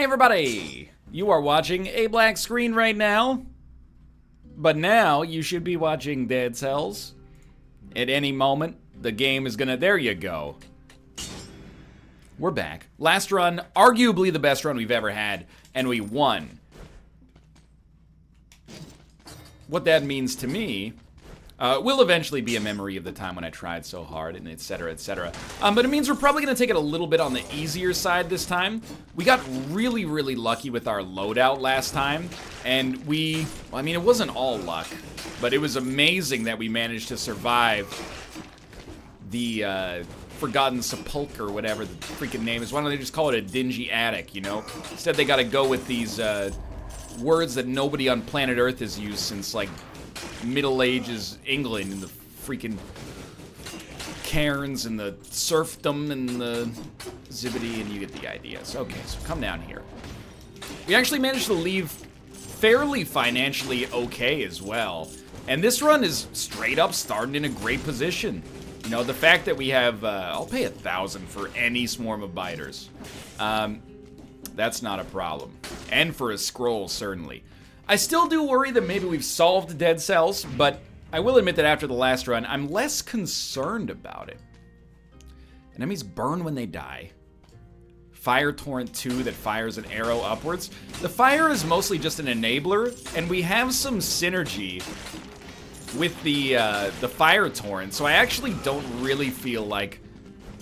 everybody! You are watching a black screen right now, but now you should be watching Dead Cells. At any moment, the game is gonna... There you go. We're back. Last run, arguably the best run we've ever had, and we won. What that means to me will eventually be a memory of the time when I tried so hard, and etc., etc. But it means we're probably going to take it a little bit on the easier side this time. We got really, really lucky with our loadout last time, and well, I mean, it wasn't all luck, but it was amazing that we managed to survive the Forgotten Sepulchre, whatever the freaking name is. Why don't they just call it a dingy attic, you know? Instead, they got to go with these words that nobody on planet Earth has used since, like, Middle Ages England, and the freaking cairns and the serfdom and the zibbity, and you get the idea. So, okay, so come down here. We actually managed to leave fairly financially okay as well. And this run is straight up starting in a great position. You know, the fact that we have, I'll pay 1,000 for any swarm of biters. That's not a problem. And for a scroll, certainly. I still do worry that maybe we've solved Dead Cells, but I will admit that after the last run, I'm less concerned about it. Enemies burn when they die. Fire Torrent 2 that fires an arrow upwards. The fire is mostly just an enabler, and we have some synergy with the Fire Torrent, so I actually don't really feel like...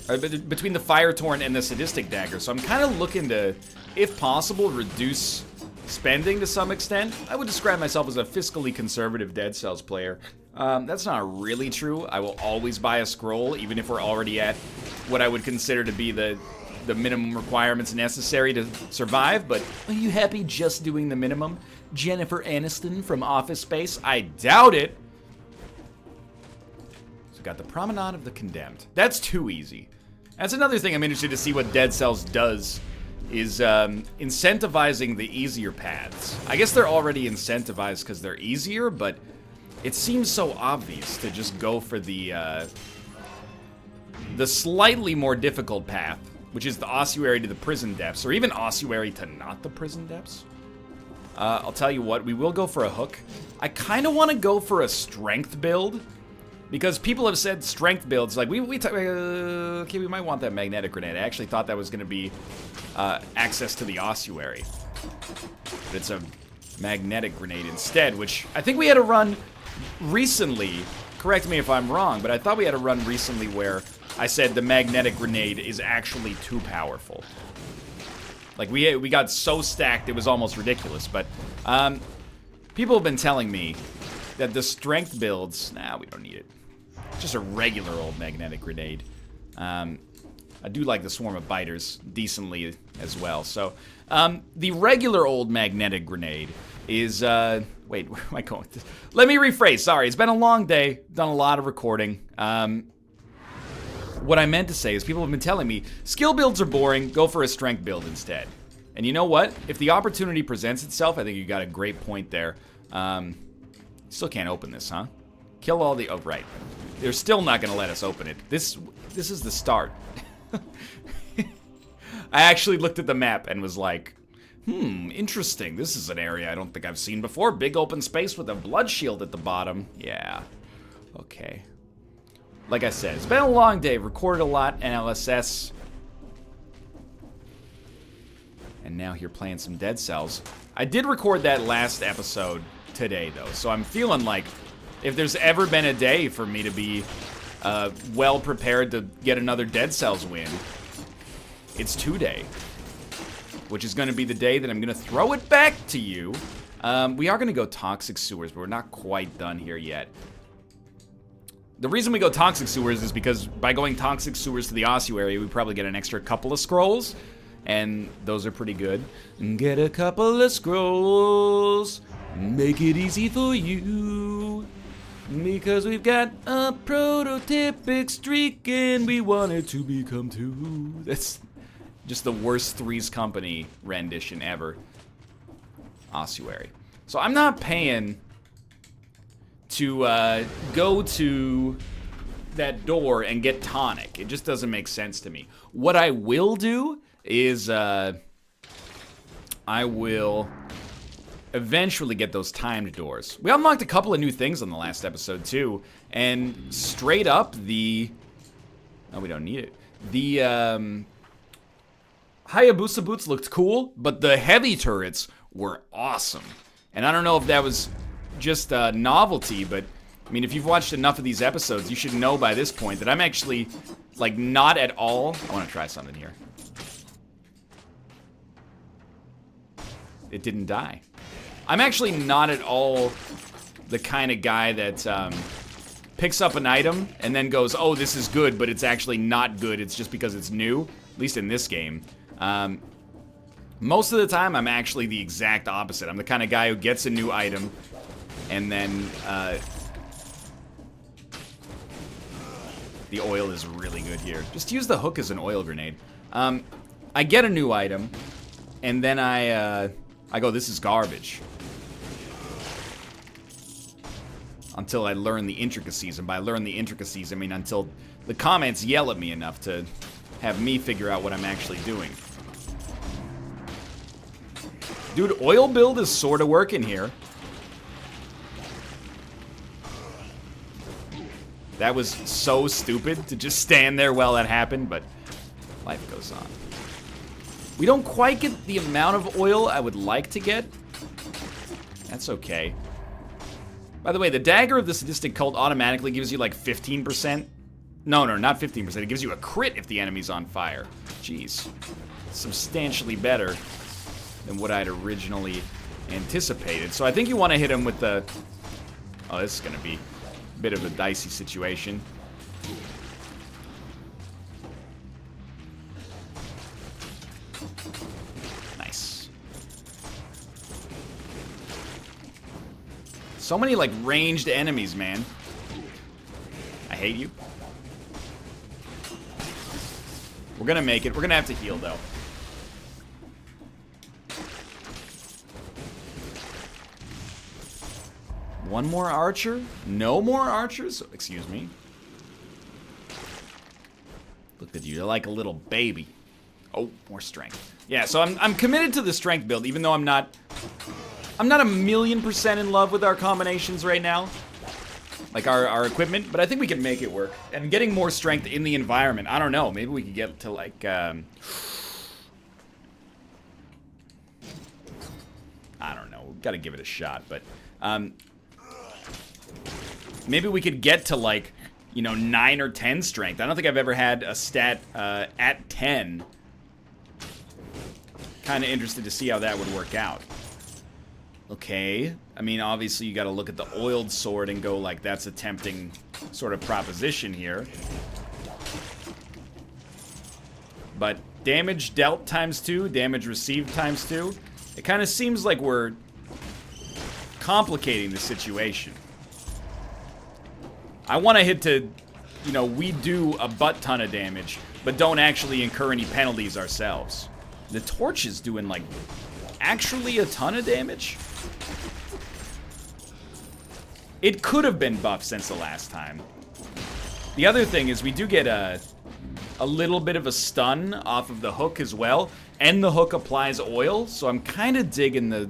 between the Fire Torrent and the Sadistic Dagger, so I'm kind of looking to, if possible, reduce spending to some extent. I would describe myself as a fiscally conservative Dead Cells player. That's not really true. I will always buy a scroll, even if we're already at what I would consider to be the minimum requirements necessary to survive, but are you happy just doing the minimum? Jennifer Aniston from Office Space? I doubt it. So got the Promenade of the Condemned. That's too easy. That's another thing I'm interested to see what Dead Cells does, is incentivizing the easier paths. I guess they're already incentivized because they're easier, but it seems so obvious to just go for the slightly more difficult path, which is the ossuary to the prison depths, or even ossuary to not the prison depths. I'll tell you what, we will go for a hook. I kind of want to go for a strength build, because people have said strength builds, like, okay, we might want that magnetic grenade. I actually thought that was going to be access to the ossuary. But it's a magnetic grenade instead, which I think we had a run recently. Correct me if I'm wrong, but I thought we had a run recently where I said the magnetic grenade is actually too powerful. Like, we got so stacked it was almost ridiculous, but people have been telling me that the strength builds, nah, we don't need it. Just a regular old magnetic grenade. I do like the swarm of biters decently as well. So, the regular old magnetic grenade is, wait, where am I going with this? Let me rephrase, sorry, it's been a long day, done a lot of recording. What I meant to say is people have been telling me, skill builds are boring, go for a strength build instead. And you know what? If the opportunity presents itself, I think you got a great point there. Still can't open this, huh? Kill all the... Oh, right. They're still not going to let us open it. This is the start. I actually looked at the map and was like, interesting. This is an area I don't think I've seen before. Big open space with a blood shield at the bottom. Yeah. Okay. Like I said, it's been a long day. Recorded a lot, NLSS. And now here playing some Dead Cells. I did record that last episode today, though, so I'm feeling like if there's ever been a day for me to be well prepared to get another Dead Cells win, it's today, which is going to be the day that I'm going to throw it back to you. We are going to go Toxic Sewers, but we're not quite done here yet. The reason we go Toxic Sewers is because by going Toxic Sewers to the ossuary, we probably get an extra couple of scrolls, and those are pretty good. Get a couple of scrolls, make it easy for you, because we've got a prototypic streak and we want it to become 2. That's just the worst Three's Company rendition ever. Ossuary. So I'm not paying to go to that door and get tonic. It just doesn't make sense to me. What I will do is I will eventually get those timed doors. We unlocked a couple of new things on the last episode too, and straight up the... Oh, we don't need it. The Hayabusa boots looked cool, but the heavy turrets were awesome. And I don't know if that was just a novelty, but I mean, if you've watched enough of these episodes, you should know by this point that I'm actually, like, not at all... I want to try something here. It didn't die. I'm actually not at all the kind of guy that picks up an item and then goes, oh, this is good, but it's actually not good. It's just because it's new, at least in this game. Most of the time, I'm actually the exact opposite. I'm the kind of guy who gets a new item and then... the oil is really good here. Just use the hook as an oil grenade. I get a new item, and then I go, this is garbage. Until I learn the intricacies, and by learn the intricacies, I mean until the comments yell at me enough to have me figure out what I'm actually doing. Dude, oil build is sort of working here. That was so stupid to just stand there while that happened, but life goes on. We don't quite get the amount of oil I would like to get. That's okay. By the way, the Dagger of the Sadistic Cult automatically gives you like 15%. No, not 15%. It gives you a crit if the enemy's on fire. Jeez. Substantially better than what I'd originally anticipated. So I think you want to hit him with the... Oh, this is going to be a bit of a dicey situation. Nice. So many, like, ranged enemies, man. I hate you. We're gonna make it. We're gonna have to heal, though. One more archer? No more archers? Excuse me. Look at you. You're like a little baby. Oh, more strength. Yeah, so I'm committed to the strength build, even though I'm not 1,000,000% in love with our combinations right now. Like our equipment, but I think we can make it work. And getting more strength in the environment, I don't know. Maybe we could get to like, I don't know. We've got to give it a shot, but maybe we could get to like, 9 or 10 strength. I don't think I've ever had a stat at 10. Kind of interested to see how that would work out. Okay, I mean, obviously you gotta look at the oiled sword and go like, that's a tempting sort of proposition here. But damage dealt ×2, damage received ×2. It kind of seems like we're complicating the situation. I want to hit to, we do a butt ton of damage, but don't actually incur any penalties ourselves. The torch is doing like, actually a ton of damage? It could have been buffed since the last time. The other thing is we do get a little bit of a stun off of the hook as well, and the hook applies oil, so I'm kind of digging the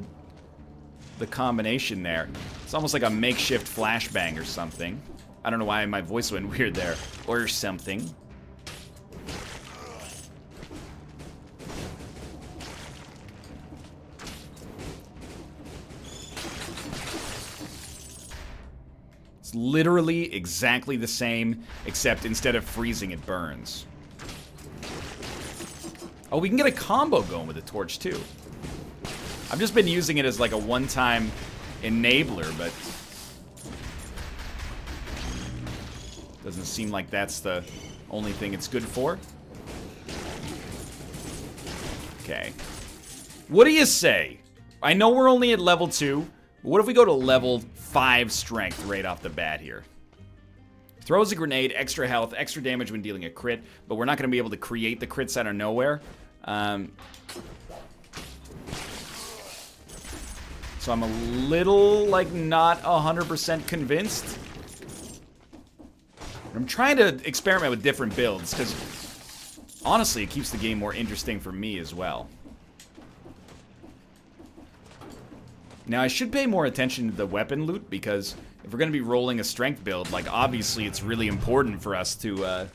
combination there. It's almost like a makeshift flashbang or something. I don't know why my voice went weird there. Or something. Literally exactly the same, except instead of freezing, it burns. Oh, we can get a combo going with the torch, too. I've just been using it as like a one-time enabler, but doesn't seem like that's the only thing it's good for. Okay. What do you say? I know we're only at level 2, but what if we go to level 5 strength right off the bat here? Throws a grenade, extra health, extra damage when dealing a crit, but we're not going to be able to create the crits out of nowhere. So I'm a little, like, not 100% convinced. I'm trying to experiment with different builds, because honestly, it keeps the game more interesting for me as well. Now, I should pay more attention to the weapon loot, because if we're going to be rolling a strength build, like, obviously it's really important for us to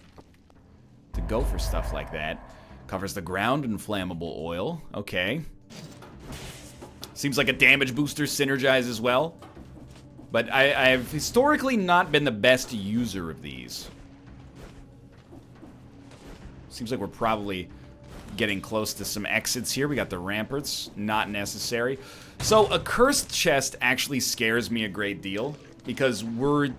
go for stuff like that. Covers the ground in flammable oil. Okay. Seems like a damage booster synergize as well. But I've historically not been the best user of these. Seems like we're probably getting close to some exits here. We got the ramparts, not necessary. So a cursed chest actually scares me a great deal, because we're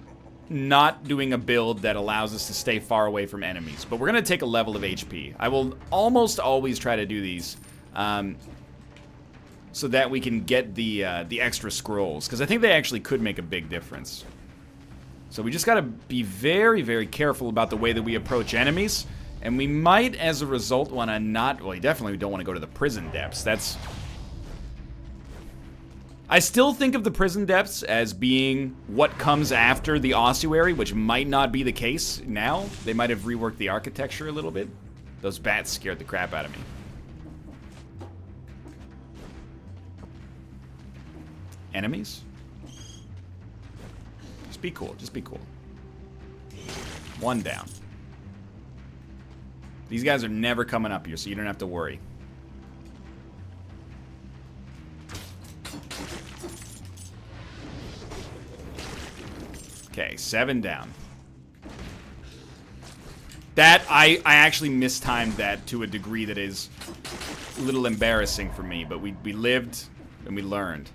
not doing a build that allows us to stay far away from enemies. But we're gonna take a level of HP. I will almost always try to do these so that we can get the extra scrolls, because I think they actually could make a big difference. So we just gotta be very, very careful about the way that we approach enemies. And we might, as a result, want to not... Well, you definitely don't want to go to the prison depths. That's... I still think of the prison depths as being what comes after the ossuary, which might not be the case now. They might have reworked the architecture a little bit. Those bats scared the crap out of me. Enemies? Just be cool. Just be cool. One down. These guys are never coming up here, so you don't have to worry. Okay, 7 down. That, I actually mistimed that to a degree that is a little embarrassing for me, but we lived and we learned.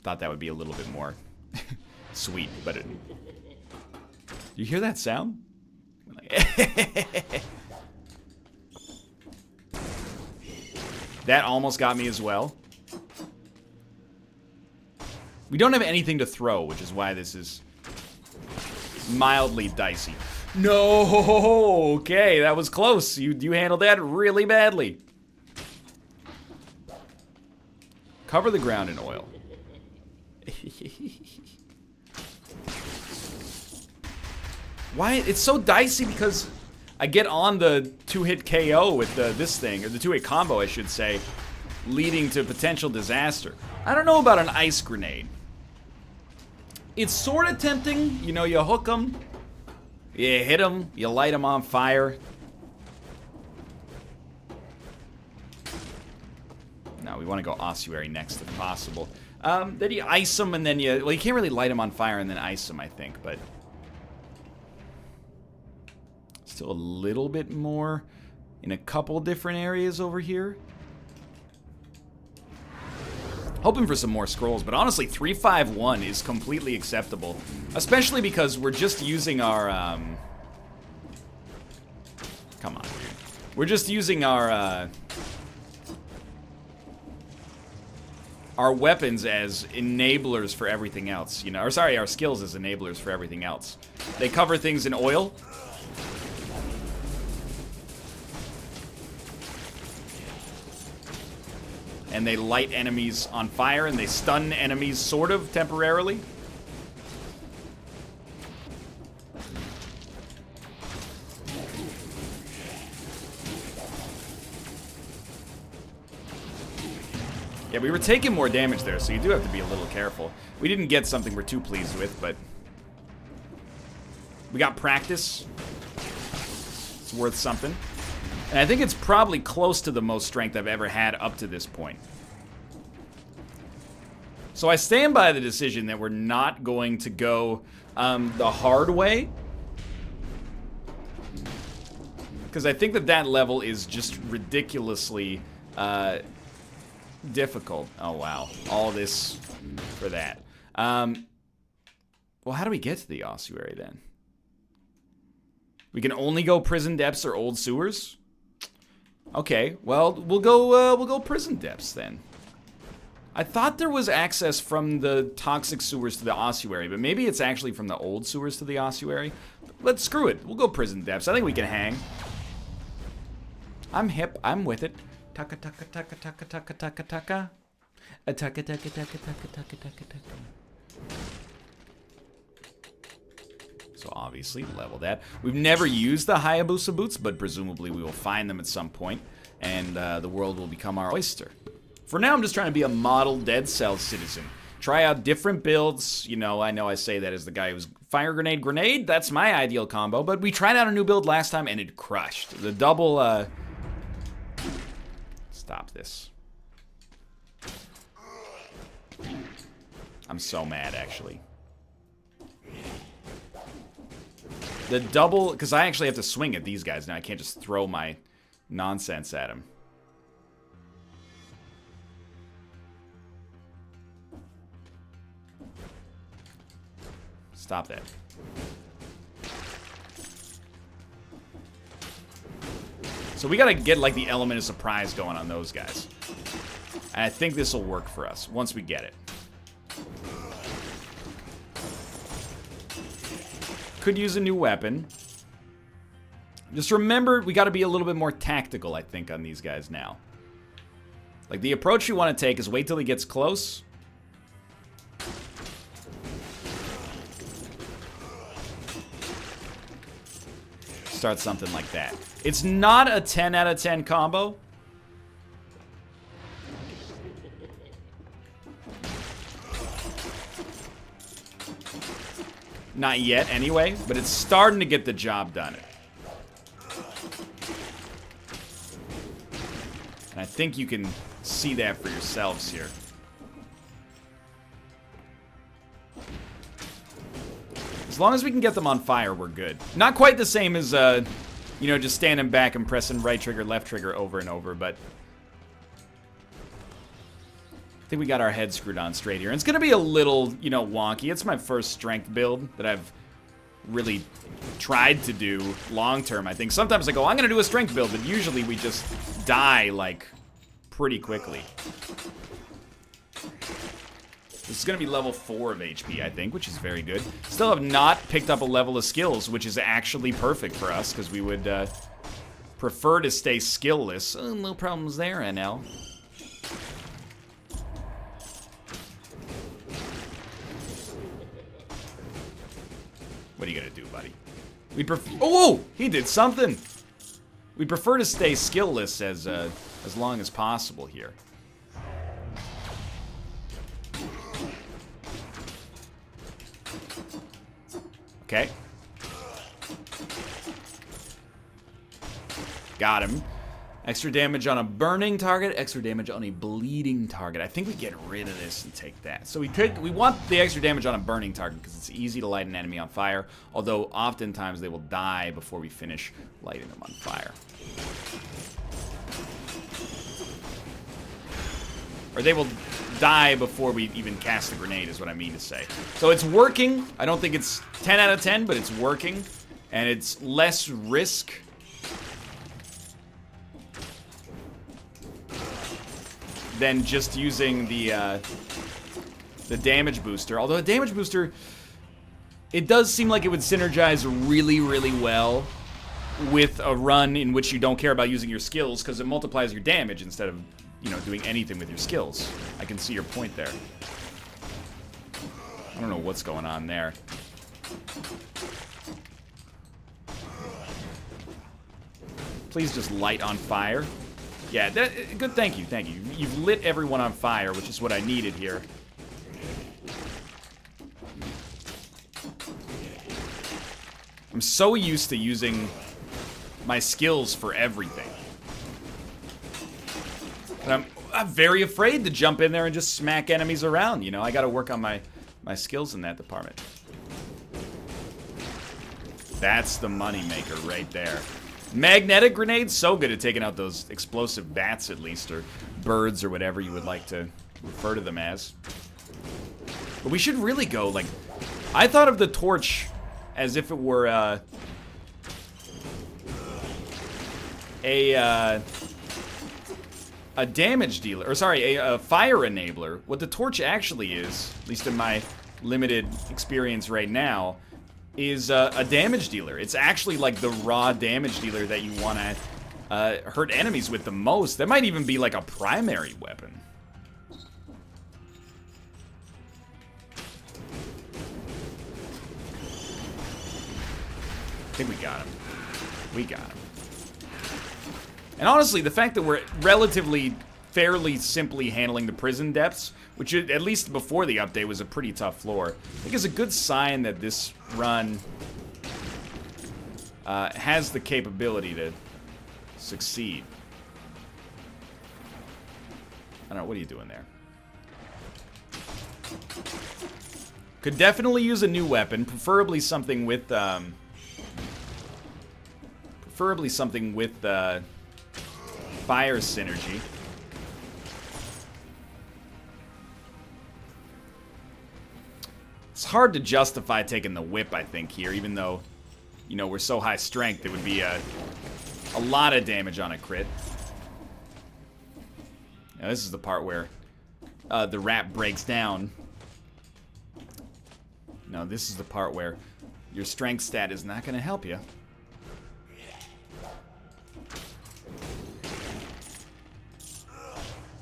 Thought that would be a little bit more sweet, but it... You hear that sound? That almost got me as well. We don't have anything to throw, which is why this is mildly dicey. No, okay, that was close. You handled that really badly. Cover the ground in oil. Why? It's so dicey because I get on the 2-hit KO with this thing, or the 2-hit combo, I should say, leading to potential disaster. I don't know about an ice grenade. It's sort of tempting. You know, you hook them, you hit them, you light them on fire. No, we want to go ossuary next if possible. Then you ice them and then well, you can't really light them on fire and then ice them, I think, but... Still a little bit more in a couple different areas over here. Hoping for some more scrolls, but honestly, 351 is completely acceptable. Especially because we're just using our, Come on, dude. We're just using our weapons as enablers for everything else, you know? Or sorry, our skills as enablers for everything else. They cover things in oil. And they light enemies on fire, and they stun enemies, sort of, temporarily. Yeah, we were taking more damage there, so you do have to be a little careful. We didn't get something we're too pleased with, but... We got practice. It's worth something. And I think it's probably close to the most strength I've ever had up to this point. So I stand by the decision that we're not going to go the hard way. Because I think that that level is just ridiculously difficult. Oh, wow. All this for that. Well, how do we get to the ossuary, then? We can only go prison depths or old sewers? Okay, well, we'll go prison depths then. I thought there was access from the toxic sewers to the ossuary, but maybe it's actually from the old sewers to the ossuary. But screw it, we'll go prison depths. I think we can hang. I'm hip, I'm with it. Taka taka taka taka taka taka taka. Taka taka taka taka taka taka taka taka. So obviously, level that. We've never used the Hayabusa boots, but presumably we will find them at some point, and the world will become our oyster. For now, I'm just trying to be a model Dead Cells citizen. Try out different builds. You know I say that as the guy who's fire grenade, grenade. That's my ideal combo, but we tried out a new build last time, and it crushed. The double, Stop this. I'm so mad, actually. The double, because I actually have to swing at these guys now. I can't just throw my nonsense at them. Stop that. So we gotta get, like, the element of surprise going on those guys. And I think this will work for us once we get it. Could use a new weapon. Just remember, we got to be a little bit more tactical, I think, on these guys now. Like, the approach you want to take is wait till he gets close. Start something like that. It's not a 10 out of 10 combo. Not yet, anyway, but it's starting to get the job done. And I think you can see that for yourselves here. As long as we can get them on fire, we're good. Not quite the same as, you know, just standing back and pressing right trigger, left trigger over and over, but I think we got our head screwed on straight here. And it's going to be a little, you know, wonky. It's my first strength build that I've really tried to do long term. I think sometimes I go, I'm going to do a strength build, but usually we just die, like, pretty quickly. This is going to be level 4 of HP, I think, which is very good. Still have not picked up a level of skills, which is actually perfect for us, because we would prefer to stay skillless. Oh, no problems there, NL. What are you gonna do, buddy? We oh, he did something. We prefer to stay skillless as long as possible here. Okay. Got him. Extra damage on a burning target, extra damage on a bleeding target. I think we get rid of this and take that. So we want the extra damage on a burning target because it's easy to light an enemy on fire, although oftentimes they will die before we finish lighting them on fire. Or they will die before we even cast the grenade, is what I mean to say. So it's working. I don't think it's 10 out of 10, but it's working. And it's less risk. Than just using the damage booster. Although a damage booster, it does seem like it would synergize really, really well with a run in which you don't care about using your skills because it multiplies your damage instead of, you know, doing anything with your skills. I can see your point there. I don't know what's going on there. Please just light on fire. Yeah, good, thank you, thank you. You've lit everyone on fire, which is what I needed here. I'm so used to using my skills for everything. And I'm very afraid to jump in there and just smack enemies around, you know? I gotta work on my skills in that department. That's the moneymaker right there. Magnetic grenades, so good at taking out those explosive bats, at least, or birds, or whatever you would like to refer to them as. But we should really go, like, I thought of the torch as if it were a damage dealer, or sorry, a fire enabler. What the torch actually is, at least in my limited experience right now, is a damage dealer. It's actually like the raw damage dealer that you want to hurt enemies with the most. That might even be like a primary weapon. think we got him. We got him. And honestly, the fact that we're fairly simply handling the prison depths, which at least before the update was a pretty tough floor, I think is a good sign that this run has the capability to succeed. I don't know, what are you doing there? Could definitely use a new weapon, preferably something with fire synergy. It's hard to justify taking the whip, I think, here, even though, you know, we're so high strength, it would be a lot of damage on a crit. Now, this is the part where the wrap breaks down. No, this is the part where your strength stat is not going to help you.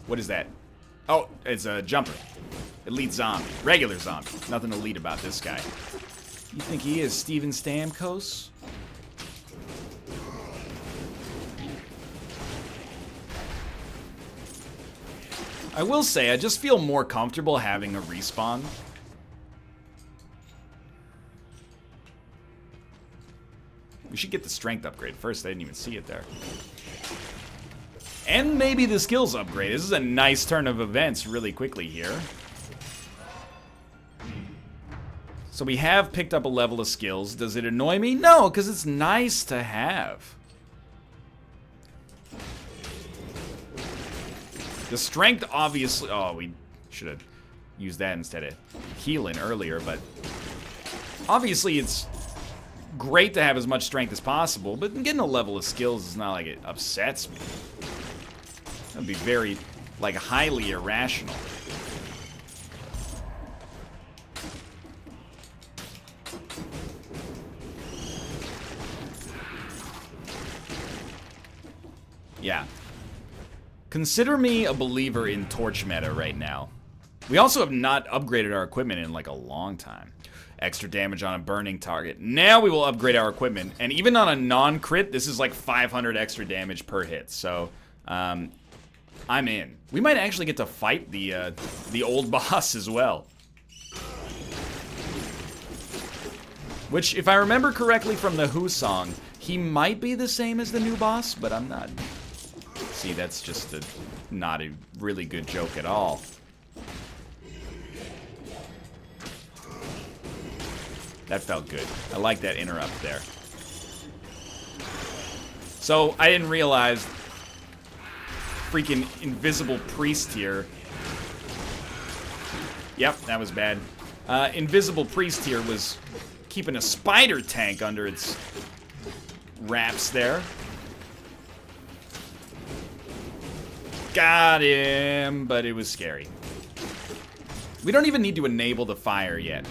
What is that? Oh, it's a jumper. Elite zombie. Regular zombie. Nothing elite about this guy. You think he is Steven Stamkos? I will say, I just feel more comfortable having a respawn. We should get the strength upgrade first. I didn't even see it there. And maybe the skills upgrade. This is a nice turn of events really quickly here. So we have picked up a level of skills. Does it annoy me? No, because it's nice to have. The strength, obviously... Oh, we should have used that instead of healing earlier, but... Obviously, it's great to have as much strength as possible, but getting a level of skills is not like it upsets me. That'd be very, like, highly irrational. Yeah. Consider me a believer in torch meta right now. We also have not upgraded our equipment in, like, a long time. Extra damage on a burning target. Now we will upgrade our equipment. And even on a non-crit, this is like 500 extra damage per hit. So, I'm in. We might actually get to fight the old boss as well. Which, if I remember correctly from the Who song, he might be the same as the new boss, but I'm not. See, that's just not a really good joke at all. That felt good. I like that interrupt there. So, I didn't realize freaking invisible priest here. Yep, that was bad. Invisible priest here was keeping a spider tank under its wraps there. Got him, but it was scary. We don't even need to enable the fire yet.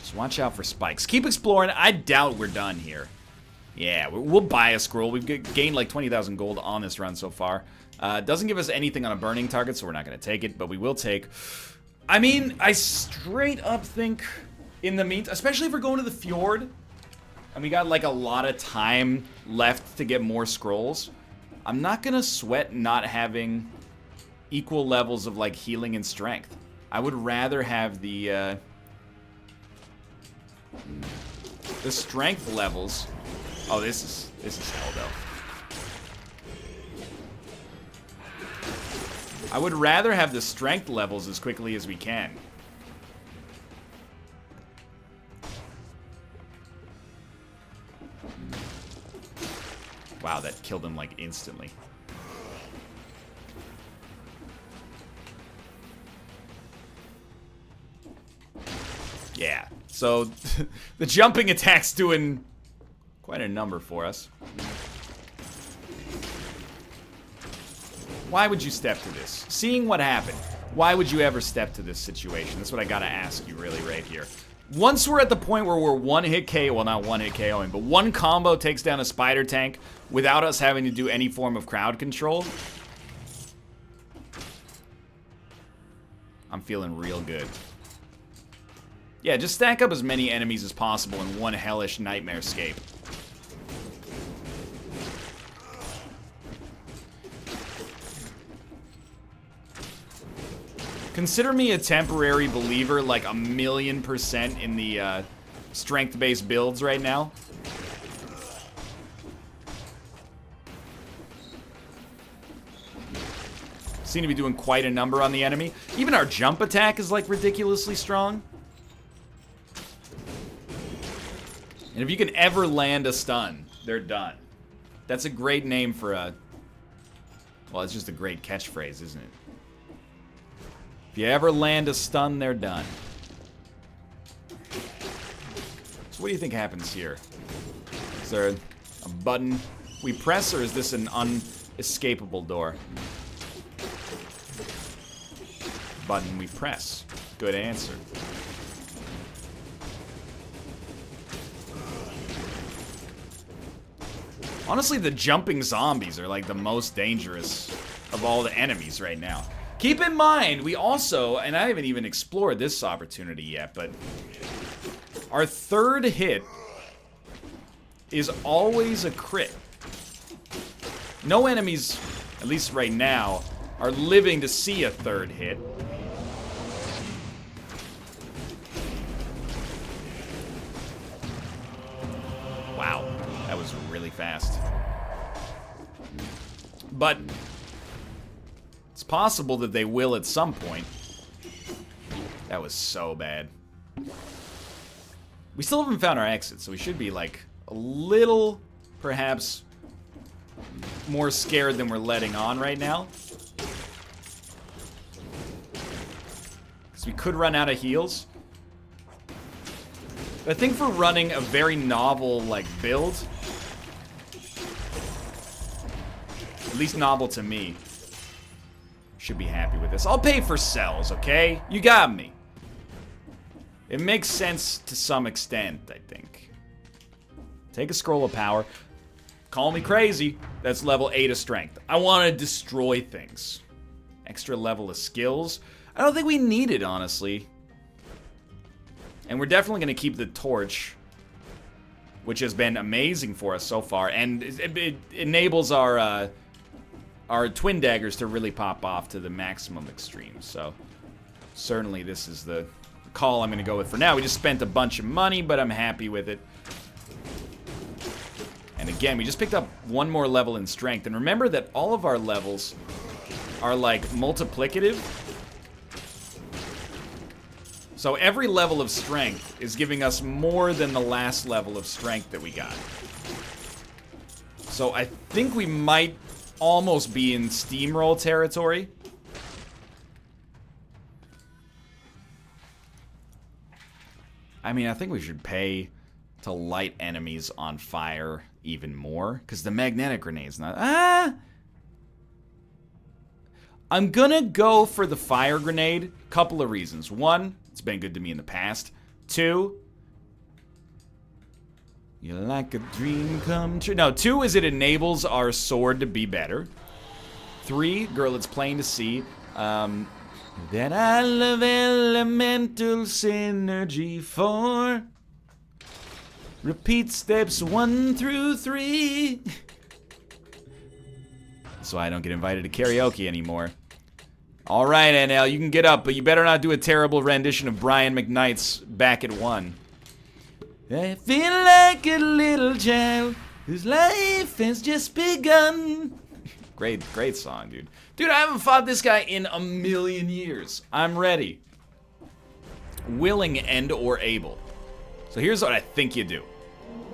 Just watch out for spikes. Keep exploring. I doubt we're done here. Yeah, we'll buy a scroll. We've gained like 20,000 gold on this run so far. Doesn't give us anything on a burning target, so we're not going to take it, but we will take... I mean, I straight up think in the meantime, especially if we're going to the fjord, and we got like a lot of time left to get more scrolls, I'm not going to sweat not having equal levels of like healing and strength. I would rather have the strength levels. Oh, this is hell, though. I would rather have the strength levels as quickly as we can. Wow, that killed him, like, instantly. Yeah, so the jumping attack's doing quite a number for us. Why would you step to this? Seeing what happened, why would you ever step to this situation? That's what I gotta ask you really right here. Once we're at the point where we're one-hit KO, well, not one-hit KOing, but one combo takes down a spider tank without us having to do any form of crowd control, I'm feeling real good. Yeah, just stack up as many enemies as possible in one hellish nightmare scape. Consider me a temporary believer, like 1,000,000% in the strength-based builds right now. Seem to be doing quite a number on the enemy. Even our jump attack is like ridiculously strong. And if you can ever land a stun, they're done. That's a great name for a... Well, it's just a great catchphrase, isn't it? If you ever land a stun, they're done. So what do you think happens here? Is there a button we press, or is this an unescapable door? Button we press. Good answer. Honestly, the jumping zombies are like the most dangerous of all the enemies right now. Keep in mind, we also, and I haven't even explored this opportunity yet, but our third hit is always a crit. No enemies, at least right now, are living to see a third hit. Wow, that was really fast. But it's possible that they will at some point. That was so bad. We still haven't found our exit, so we should be like a little, perhaps, more scared than we're letting on right now. Because we could run out of heals. But I think for running a very novel, like, build, at least novel to me, should be happy with this. I'll pay for cells, okay? You got me. It makes sense to some extent, I think. Take a scroll of power. Call me crazy. That's level 8 of strength. I want to destroy things. Extra level of skills. I don't think we need it, honestly. And we're definitely going to keep the torch, which has been amazing for us so far. And it enables our twin daggers to really pop off to the maximum extreme. So certainly this is the call I'm going to go with for now. We just spent a bunch of money, but I'm happy with it. And again, we just picked up one more level in strength. And remember that all of our levels are like multiplicative. So every level of strength is giving us more than the last level of strength that we got. So I think we might almost be in steamroll territory. I mean, I think we should pay to light enemies on fire even more, because the magnetic grenade's not... I'm gonna go for the fire grenade. Couple of reasons. One, it's been good to me in the past. Two, you're like a dream come true. No, two is it enables our sword to be better. Three, girl, it's plain to see that I love elemental synergy. 4, repeat steps 1 through 3. So I don't get invited to karaoke anymore. All right, NL, you can get up, but you better not do a terrible rendition of Brian McKnight's Back at 1. I feel like a little child whose life has just begun. Great song, dude. Dude, I haven't fought this guy in a million years. I'm ready. Willing and or able. So here's what I think you do.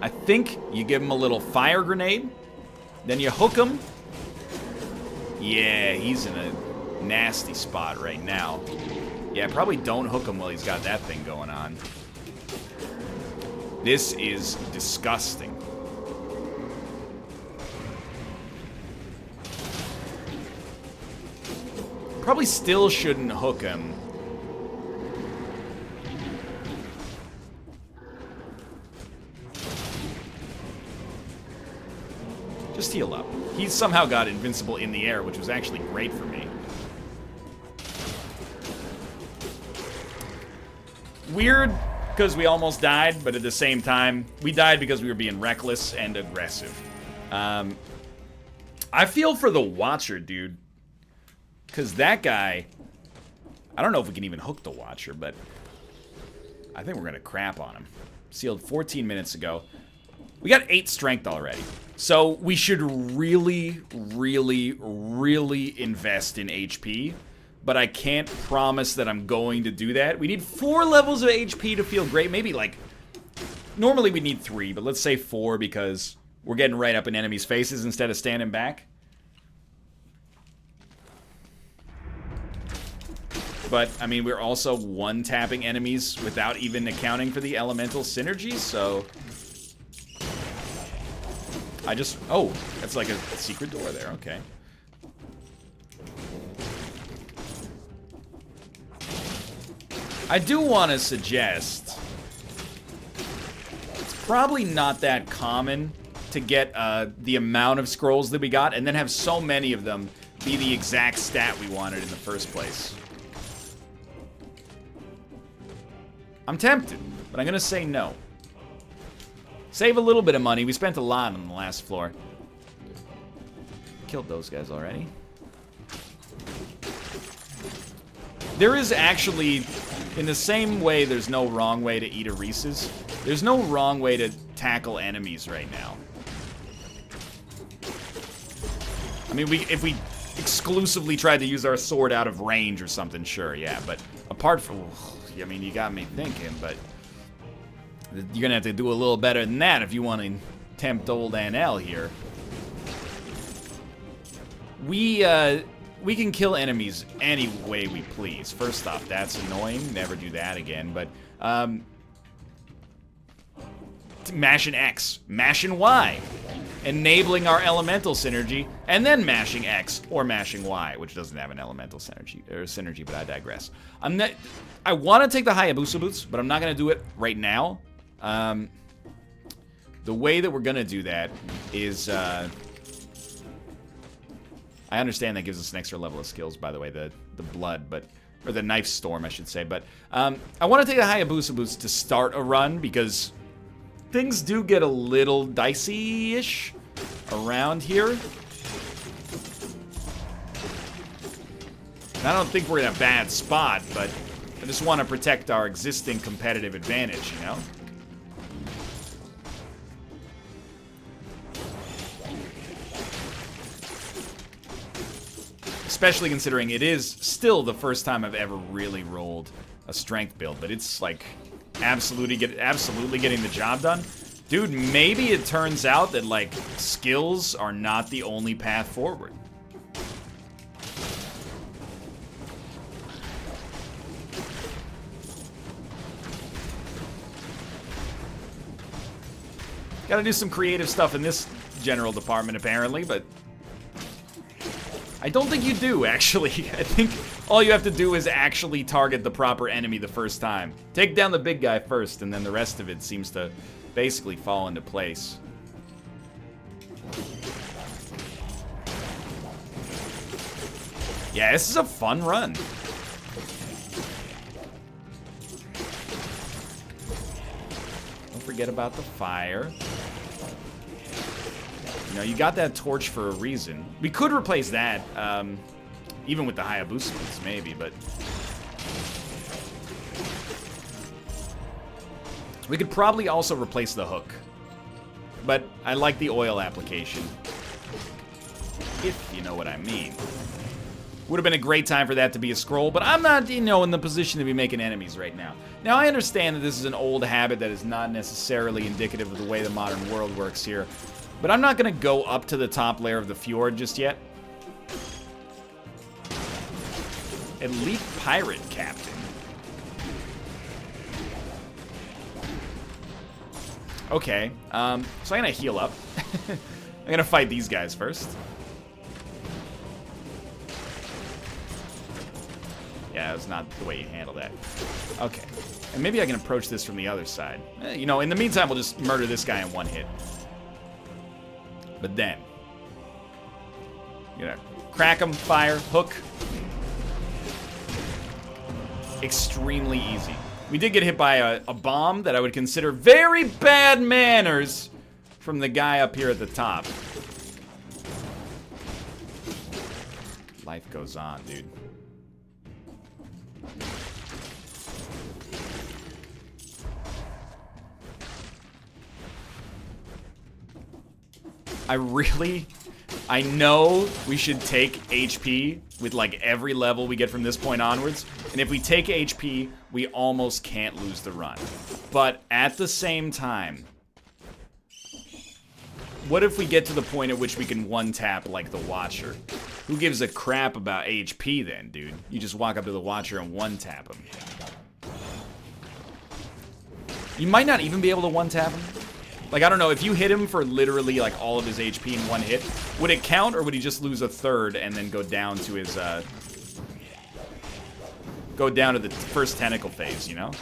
I think you give him a little fire grenade, then you hook him. Yeah, he's in a nasty spot right now. Yeah, probably don't hook him while he's got that thing going on. This is disgusting. Probably still shouldn't hook him. Just heal up. He somehow got invincible in the air, which was actually great for me. Weird because we almost died, but at the same time, we died because we were being reckless and aggressive. I feel for the Watcher, dude. Because that guy... I don't know if we can even hook the Watcher, but... I think we're going to crap on him. Sealed 14 minutes ago. We got 8 strength already. So we should really, really, really invest in HP. But I can't promise that I'm going to do that. We need 4 levels of HP to feel great. Maybe like... Normally we need 3, but let's say 4 because we're getting right up in enemies' faces instead of standing back. But, I mean, we're also one-tapping enemies without even accounting for the elemental synergy, so... I just... Oh, that's like a secret door there, okay. I do want to suggest... It's probably not that common to get the amount of scrolls that we got, and then have so many of them be the exact stat we wanted in the first place. I'm tempted, but I'm gonna say no. Save a little bit of money. We spent a lot on the last floor. Killed those guys already. There is actually, in the same way there's no wrong way to eat a Reese's, there's no wrong way to tackle enemies right now. I mean, if we exclusively tried to use our sword out of range or something, sure, yeah, but apart from... I mean, you got me thinking, but you're gonna have to do a little better than that if you want to tempt old NL here. We can kill enemies any way we please. First off, that's annoying. Never do that again. But mashing X, mashing Y, enabling our elemental synergy, and then mashing X or mashing Y, which doesn't have an elemental synergy, but I digress. I want to take the Hayabusa boots, but I'm not going to do it right now. The way that we're going to do that is... I understand that gives us an extra level of skills, by the way, the blood, but... Or the knife storm, I should say. But I want to take the Hayabusa boots to start a run, because things do get a little dicey-ish around here. And I don't think we're in a bad spot, but I just want to protect our existing competitive advantage, you know? Especially considering it is still the first time I've ever really rolled a strength build, but it's like absolutely getting the job done. Dude, maybe it turns out that like skills are not the only path forward. Gotta do some creative stuff in this general department, apparently, but I don't think you do, actually. I think all you have to do is actually target the proper enemy the first time. Take down the big guy first, and then the rest of it seems to basically fall into place. Yeah, this is a fun run. Don't forget about the fire. You know, you got that torch for a reason. We could replace that, even with the Hayabusa boots, maybe, but... We could probably also replace the hook. But I like the oil application. If you know what I mean. Would have been a great time for that to be a scroll, but I'm not, you know, in the position to be making enemies right now. Now, I understand that this is an old habit that is not necessarily indicative of the way the modern world works here. But I'm not going to go up to the top layer of the fjord just yet. Elite Pirate Captain. Okay, so I'm going to heal up. I'm going to fight these guys first. Yeah, that's not the way you handle that. Okay, and maybe I can approach this from the other side. You know, in the meantime, we'll just murder this guy in one hit. But then, you know, crack him, fire, hook. Extremely easy. We did get hit by a bomb that I would consider very bad manners from the guy up here at the top. Life goes on, dude. I know we should take HP with like every level we get from this point onwards. And if we take HP, we almost can't lose the run. But at the same time, what if we get to the point at which we can one-tap like the Watcher? Who gives a crap about HP then, dude? You just walk up to the Watcher and one-tap him. You might not even be able to one-tap him. Like, I don't know, if you hit him for literally, like, all of his HP in one hit, would it count, or would he just lose a third and then go down to his, go down to the first tentacle phase, you know?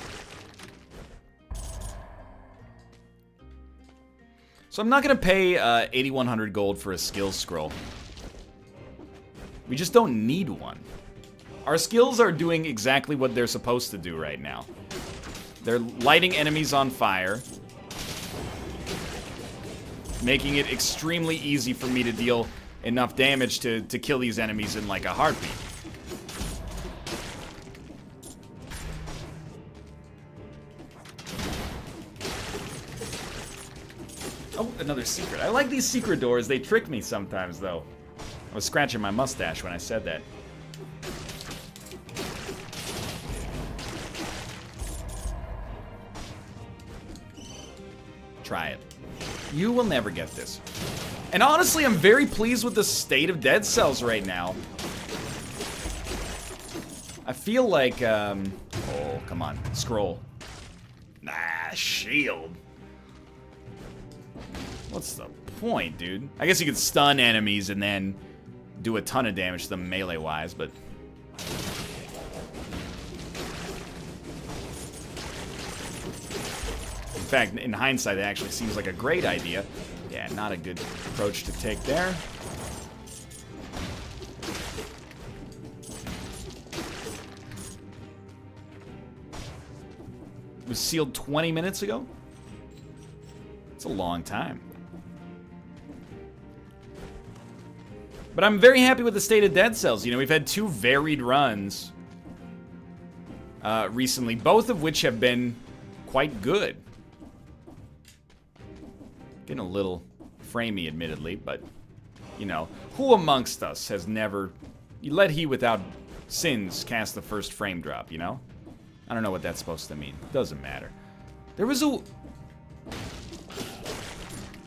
So I'm not gonna pay, 8,100 gold for a skill scroll. We just don't need one. Our skills are doing exactly what they're supposed to do right now. They're lighting enemies on fire, making it extremely easy for me to deal enough damage to kill these enemies in like a heartbeat. Oh, another secret. I like these secret doors. They trick me sometimes, though. I was scratching my mustache when I said that. Try it. You will never get this. And honestly, I'm very pleased with the state of Dead Cells right now. I feel like, oh, come on. Scroll. Nah, shield. What's the point, dude? I guess you could stun enemies and then do a ton of damage to them melee-wise, but... In fact, in hindsight, it actually seems like a great idea. Yeah, not a good approach to take there. It was sealed 20 minutes ago? It's a long time. But I'm very happy with the state of Dead Cells. You know, we've had two varied runs recently, both of which have been quite good. Getting a little framey, admittedly, but, you know, who amongst us has never... Let he without sins cast the first frame drop, you know? I don't know what that's supposed to mean. Doesn't matter. There was a...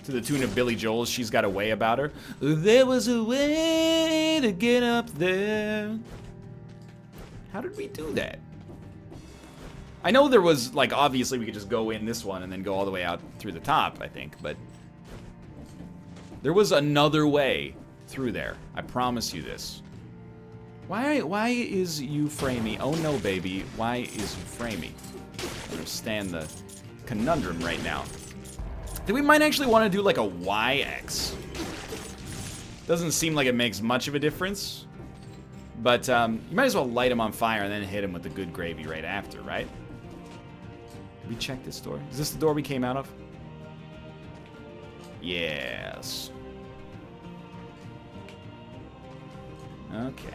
To the tune of Billy Joel's She's Got a Way About Her. There was a way to get up there. How did we do that? I know there was, like, obviously we could just go in this one and then go all the way out through the top, I think, but... There was another way through there. I promise you this. Why is you framey? Oh no, baby. Why is you framey? I understand the conundrum right now. I think we might actually want to do like a YX. Doesn't seem like it makes much of a difference. But you might as well light him on fire and then hit him with the good gravy right after, right? Did we check this door? Is this the door we came out of? Yes. Okay.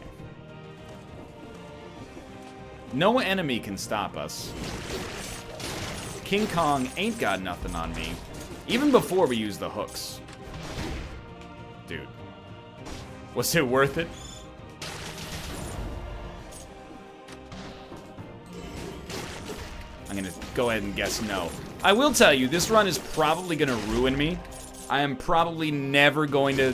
No enemy can stop us. King Kong ain't got nothing on me. Even before we use the hooks. Dude. Was it worth it? I'm gonna go ahead and guess no. I will tell you, this run is probably gonna ruin me. I am probably never going to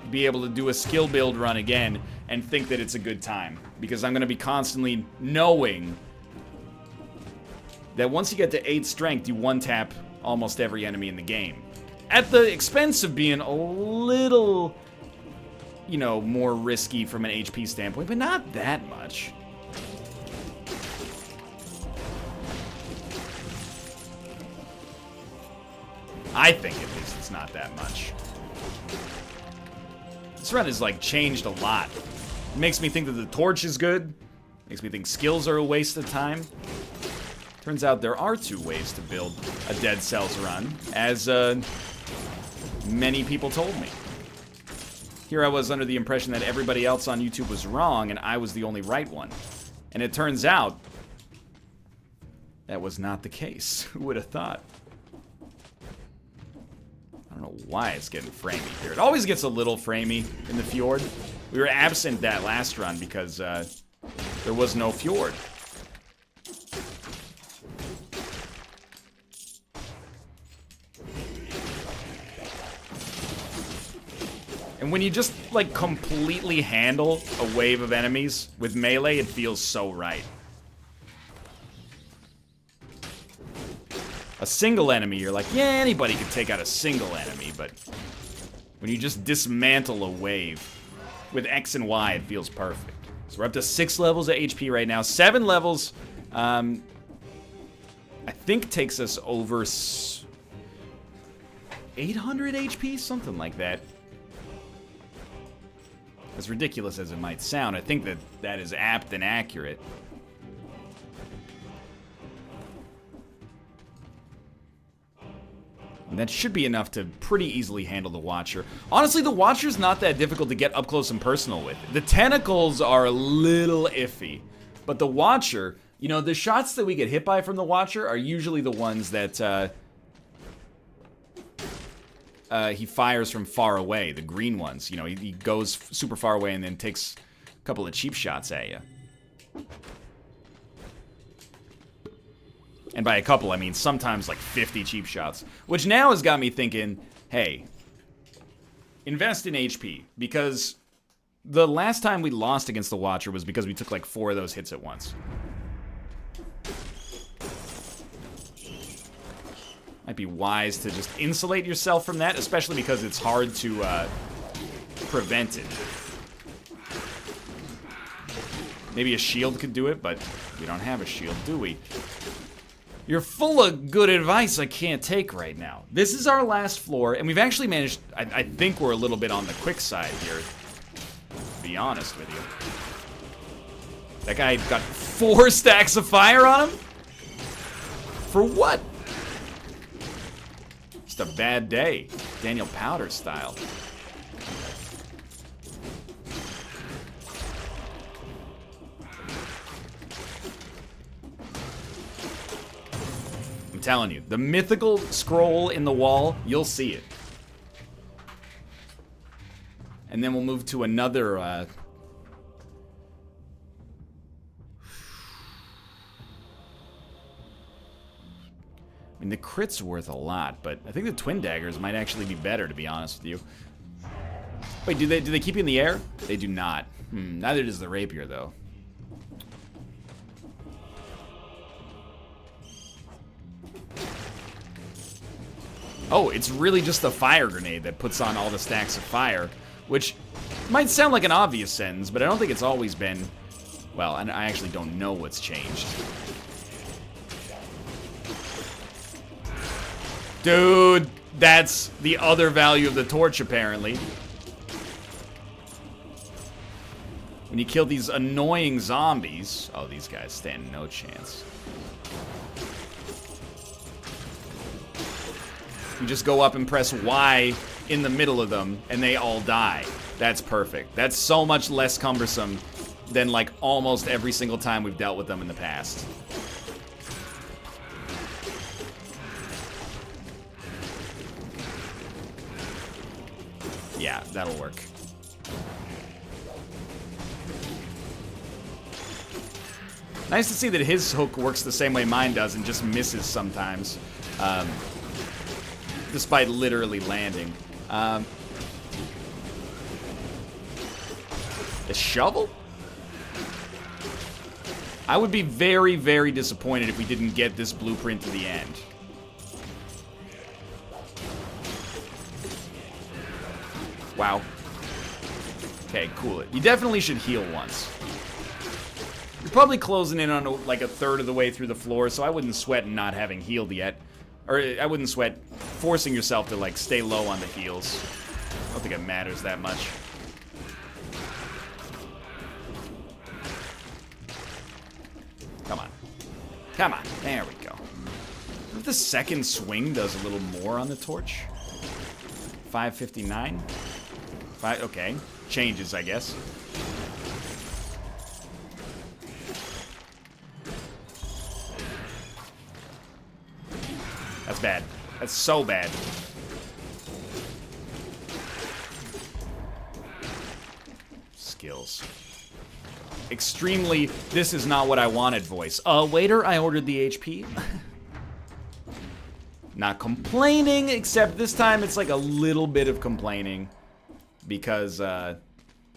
be able to do a skill build run again and think that it's a good time. Because I'm gonna be constantly knowing that once you get to 8 strength, you one-tap almost every enemy in the game. At the expense of being a little, you know, more risky from an HP standpoint, but not that much. I think, at least, it's not that much. This run has, like, changed a lot. It makes me think that the torch is good. Makes me think skills are a waste of time. Turns out there are 2 ways to build a Dead Cells run, as many people told me. Here I was under the impression that everybody else on YouTube was wrong and I was the only right one. And it turns out that was not the case. Who would have thought? I don't know why it's getting framey here. It always gets a little framey in the fjord. We were absent that last run because there was no fjord. And when you just, like, completely handle a wave of enemies with melee, it feels so right. A single enemy, you're like, yeah, anybody could take out a single enemy, but when you just dismantle a wave with X and Y, it feels perfect. So we're up to 6 levels of HP right now. 7 levels, I think takes us over 800 HP, something like that. As ridiculous as it might sound, I think that that is apt and accurate. And that should be enough to pretty easily handle the Watcher. Honestly, the Watcher's not that difficult to get up close and personal with. The tentacles are a little iffy, but the Watcher, you know, the shots that we get hit by from the Watcher are usually the ones that he fires from far away, the green ones. You know, he goes super far away and then takes a couple of cheap shots at you. And by a couple, I mean sometimes like 50 cheap shots. Which now has got me thinking, hey, invest in HP. Because the last time we lost against the Watcher was because we took like 4 of those hits at once. Might be wise to just insulate yourself from that, especially because it's hard to prevent it. Maybe a shield could do it, but we don't have a shield, do we? You're full of good advice I can't take right now. This is our last floor, and we've actually managed, I think we're a little bit on the quick side here, to be honest with you. That guy got 4 stacks of fire on him? For what? Just a bad day. Daniel Powder style. I'm telling you, the mythical scroll in the wall, you'll see it. And then we'll move to another, I mean, the crit's worth a lot, but I think the twin daggers might actually be better, to be honest with you. Wait, do they keep you in the air? They do not. Neither does the rapier, though. Oh, it's really just the fire grenade that puts on all the stacks of fire, which might sound like an obvious sentence, but I don't think it's always been, well, and I actually don't know what's changed. Dude, that's the other value of the torch, apparently. When you kill these annoying zombies, oh, these guys stand no chance. You just go up and press Y in the middle of them, and they all die. That's perfect. That's so much less cumbersome than, like, almost every single time we've dealt with them in the past. Yeah, that'll work. Nice to see that his hook works the same way mine does and just misses sometimes. Despite literally landing. The shovel? I would be very, very disappointed if we didn't get this blueprint to the end. Wow. Okay, cool. You definitely should heal once. You're probably closing in on like a third of the way through the floor, so I wouldn't sweat not having healed yet. Or I wouldn't sweat forcing yourself to, like, stay low on the heals. I don't think it matters that much. Come on. Come on. There we go. What if the second swing does a little more on the torch? 559? Okay. Changes, I guess. That's bad. That's so bad. Skills. Extremely, this is not what I wanted voice. Waiter, I ordered the HP. Not complaining, except this time it's like a little bit of complaining. Because, I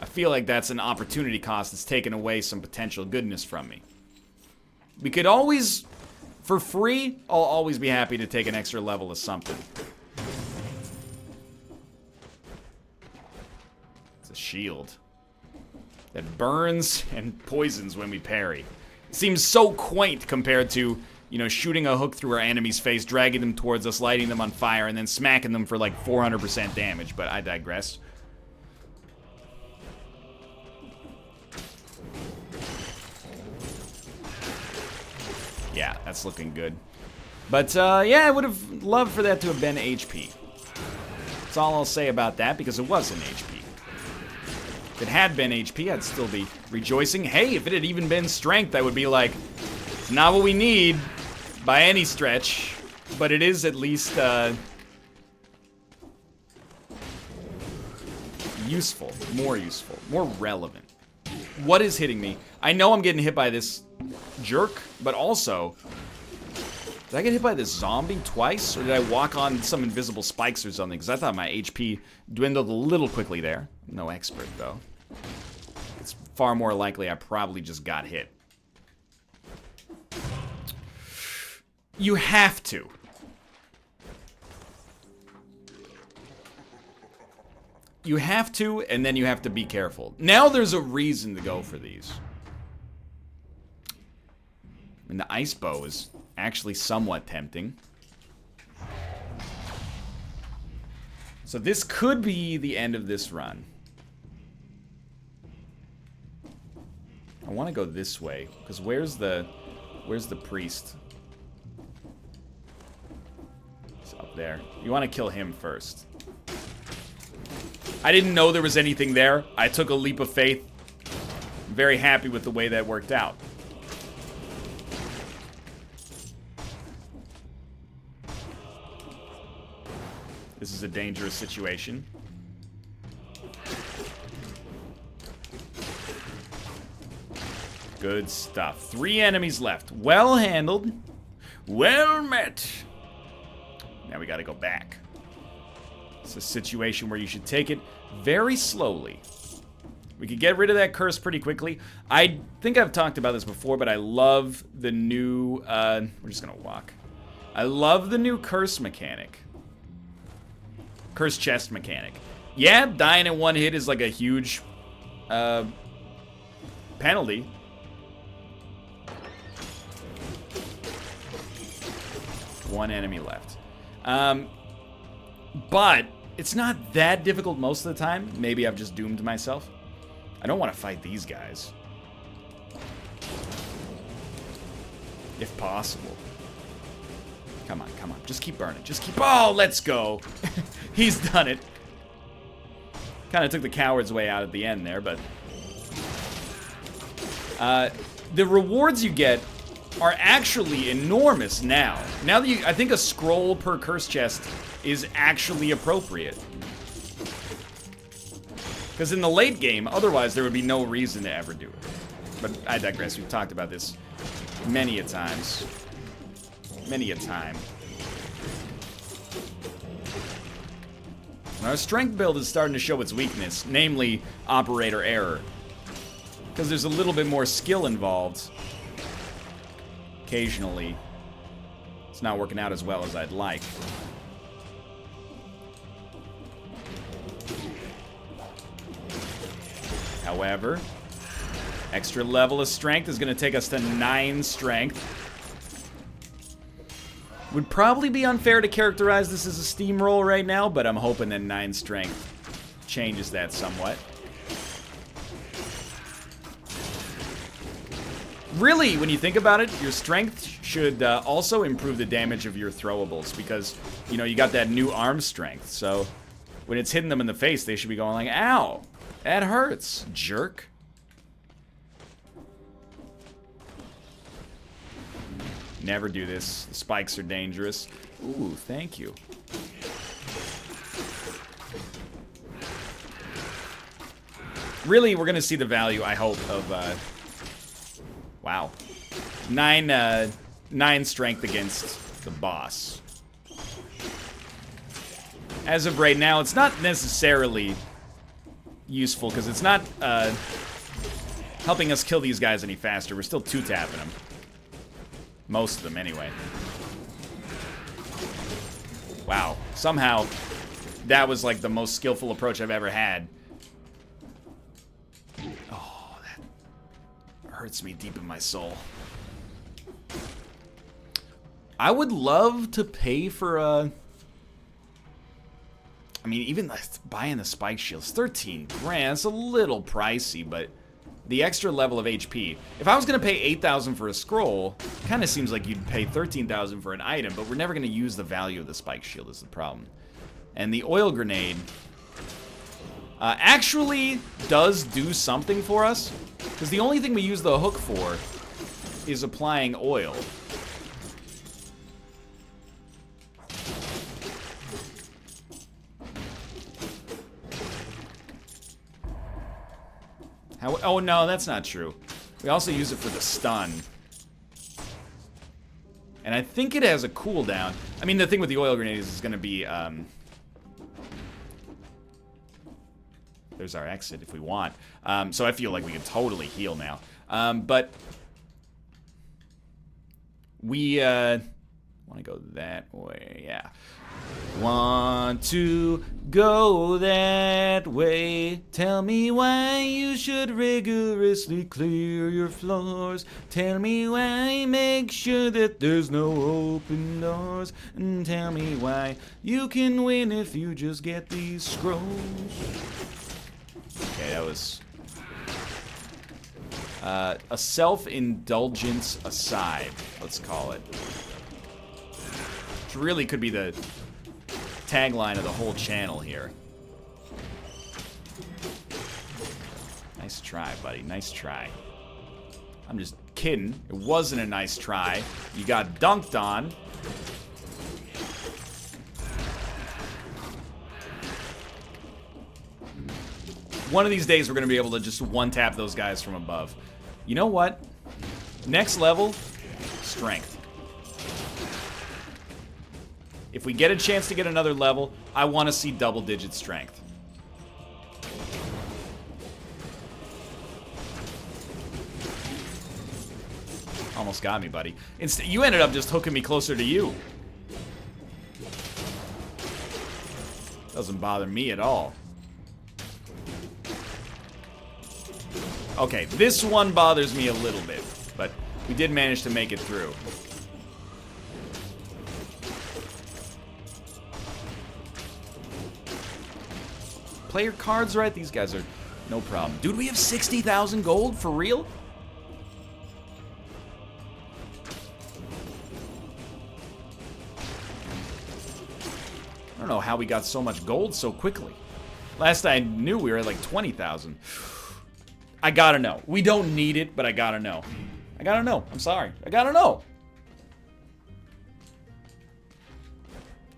feel like that's an opportunity cost that's taken away some potential goodness from me. We could always, for free, I'll always be happy to take an extra level of something. It's a shield that burns and poisons when we parry. Seems so quaint compared to, you know, shooting a hook through our enemy's face, dragging them towards us, lighting them on fire, and then smacking them for like 400% damage, but I digress. Yeah, that's looking good. But, yeah, I would have loved for that to have been HP. That's all I'll say about that, because it wasn't HP. If it had been HP, I'd still be rejoicing. Hey, if it had even been strength, I would be like, it's not what we need by any stretch, but it is at least, useful, more relevant. What is hitting me? I know I'm getting hit by this jerk, but also, did I get hit by this zombie twice, or did I walk on some invisible spikes or something? Because I thought my HP dwindled a little quickly there. No expert, though. It's far more likely I probably just got hit. You have to. You have to, and then you have to be careful. Now there's a reason to go for these. And the ice bow is actually somewhat tempting. So this could be the end of this run. I want to go this way, because where's the priest? It's up there. You want to kill him first. I didn't know there was anything there. I took a leap of faith. I'm very happy with the way that worked out. This is a dangerous situation. Good stuff. 3 enemies left. Well handled. Well met. Now we gotta go back. It's a situation where you should take it very slowly. We could get rid of that curse pretty quickly. I think I've talked about this before, but I love the new, we're just gonna walk. I love the new curse mechanic. Curse chest mechanic. Yeah, dying in one hit is like a huge, penalty. One enemy left. But it's not that difficult most of the time. Maybe I've just doomed myself. I don't want to fight these guys. If possible. Come on, come on. Just keep burning. Just keep... Oh, let's go. He's done it. Kind of took the coward's way out at the end there, but... the rewards you get are actually enormous now. Now that I think a scroll per curse chest is actually appropriate. Because in the late game, otherwise there would be no reason to ever do it. But I digress. We've talked about this many a times. Many a time. Our strength build is starting to show its weakness, namely operator error. Because there's a little bit more skill involved. Occasionally, it's not working out as well as I'd like. However, extra level of strength is going to take us to 9 strength. Would probably be unfair to characterize this as a steamroll right now, but I'm hoping that 9 strength changes that somewhat. Really, when you think about it, your strength should also improve the damage of your throwables because, you know, you got that new arm strength. So when it's hitting them in the face, they should be going like, ow, that hurts, jerk. Never do this. The spikes are dangerous. Ooh, thank you. Really, we're going to see the value, I hope, of, wow. 9 strength against the boss. As of right now, it's not necessarily useful, because it's not helping us kill these guys any faster. We're still two-tapping them. Most of them, anyway. Wow. Somehow, that was like the most skillful approach I've ever had. Oh, that hurts me deep in my soul. I would love to pay for a... I mean, even buying the spike shields, 13 grand, it's a little pricey, but the extra level of HP. If I was going to pay 8,000 for a scroll, kind of seems like you'd pay 13,000 for an item, but we're never going to use the value of the spike shield is the problem. And the oil grenade actually does do something for us, because the only thing we use the hook for is applying oil. Oh, no, that's not true. We also use it for the stun. And I think it has a cooldown. I mean, the thing with the oil grenade is it's going to be... There's our exit if we want. So I feel like we can totally heal now. But... We, want to go that way, yeah. Want to go that way. Tell me why you should rigorously clear your floors. Tell me why, make sure that there's no open doors. And tell me why you can win if you just get these scrolls. Okay, that was a self-indulgence aside, let's call it. Which really could be the tagline of the whole channel here. Nice try, buddy. Nice try. I'm just kidding. It wasn't a nice try. You got dunked on. One of these days we're going to be able to just one-tap those guys from above. You know what? Next level, strength. If we get a chance to get another level, I want to see double-digit strength. Almost got me, buddy. You ended up just hooking me closer to you. Doesn't bother me at all. Okay, this one bothers me a little bit, but we did manage to make it through. Play your cards right. These guys are no problem. Dude, we have 60,000 gold? For real? I don't know how we got so much gold so quickly. Last I knew we were at like 20,000. I gotta know. We don't need it, but I gotta know. I gotta know. I'm sorry. I gotta know.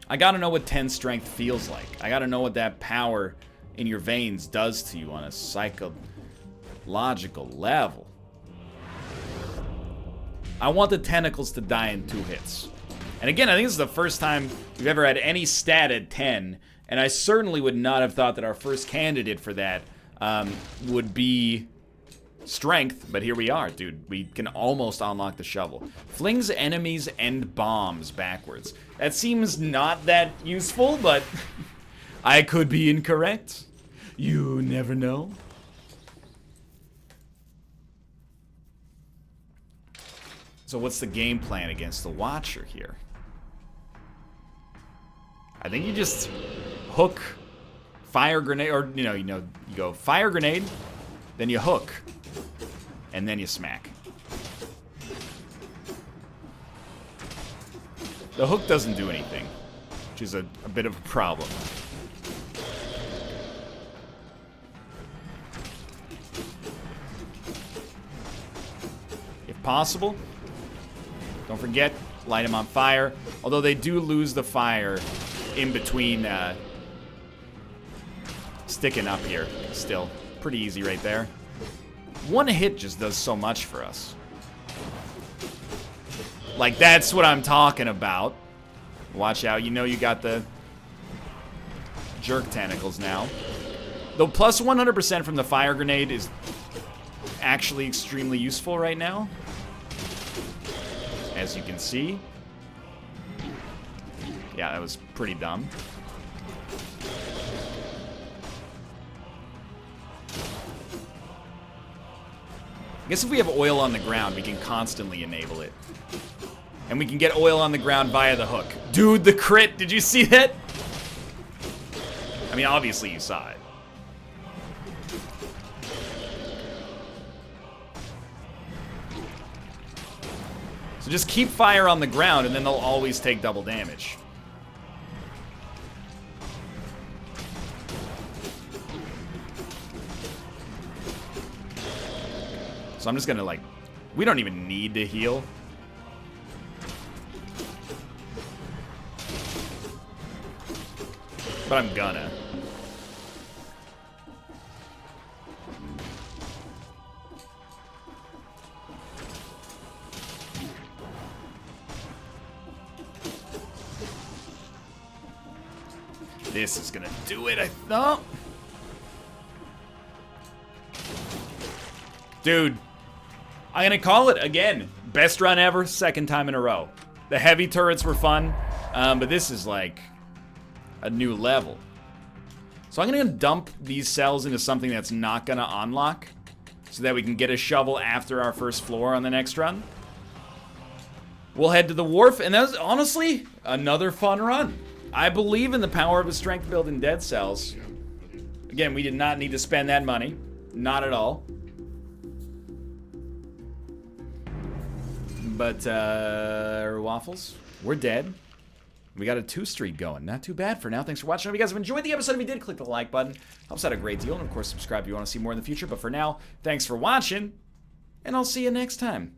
I gotta know what 10 strength feels like. I gotta know what that power in your veins does to you on a psychological level. I want the tentacles to die in 2 hits. And again, I think this is the first time we've ever had any stat at 10, and I certainly would not have thought that our first candidate for that would be strength, but here we are, dude. We can almost unlock the shovel. Flings enemies and bombs backwards. That seems not that useful, but I could be incorrect. You never know. So what's the game plan against the Watcher here? I think you just hook, fire grenade, or you go fire grenade, then you hook, and then you smack. The hook doesn't do anything, which is a bit of a problem. If possible, don't forget, light them on fire. Although they do lose the fire in between sticking up here. Still, pretty easy right there. One hit just does so much for us. Like, that's what I'm talking about. Watch out, you know you got the jerk tentacles now. Though plus 100% from the fire grenade is actually extremely useful right now. As you can see. Yeah, that was pretty dumb. I guess if we have oil on the ground, we can constantly enable it. And we can get oil on the ground via the hook. Dude, the crit! Did you see that? I mean, obviously you saw it. So just keep fire on the ground, and then they'll always take double damage. So I'm just gonna, like... We don't even need to heal. But I'm gonna. This is gonna do it, I thought. Dude, I'm gonna call it again. Best run ever, second time in a row. The heavy turrets were fun, but this is like a new level. So I'm gonna dump these cells into something that's not gonna unlock so that we can get a shovel after our first floor on the next run. We'll head to the wharf, and that's honestly another fun run. I believe in the power of a strength build in dead cells. Again, we did not need to spend that money. Not at all. But, Waffles, we're dead. We got a 2 streak going. Not too bad for now. Thanks for watching. If you guys have enjoyed the episode, if you did, click the like button. Helps out a great deal. And, of course, subscribe if you want to see more in the future. But for now, thanks for watching. And I'll see you next time.